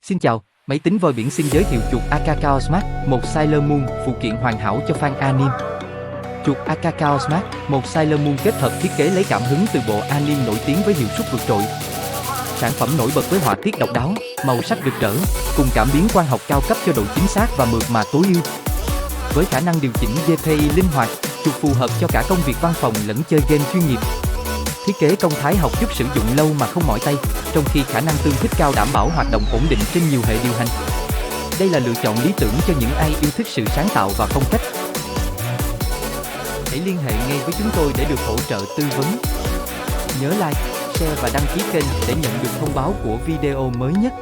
Xin chào, máy tính voi biển xin giới thiệu chuột Akakao Smart, một Sailor Moon phụ kiện hoàn hảo cho fan anime. Chuột Akakao Smart, một Sailor Moon kết hợp thiết kế lấy cảm hứng từ bộ anime nổi tiếng với hiệu suất vượt trội. Sản phẩm nổi bật với họa tiết độc đáo, màu sắc rực rỡ, cùng cảm biến quang học cao cấp cho độ chính xác và mượt mà tối ưu. Với khả năng điều chỉnh DPI linh hoạt, chuột phù hợp cho cả công việc văn phòng lẫn chơi game chuyên nghiệp. Thiết kế công thái học giúp sử dụng lâu mà không mỏi tay, trong khi khả năng tương thích cao đảm bảo hoạt động ổn định trên nhiều hệ điều hành. Đây là lựa chọn lý tưởng cho những ai yêu thích sự sáng tạo và phong cách. Hãy liên hệ ngay với chúng tôi để được hỗ trợ tư vấn. Nhớ like, share và đăng ký kênh để nhận được thông báo của video mới nhất.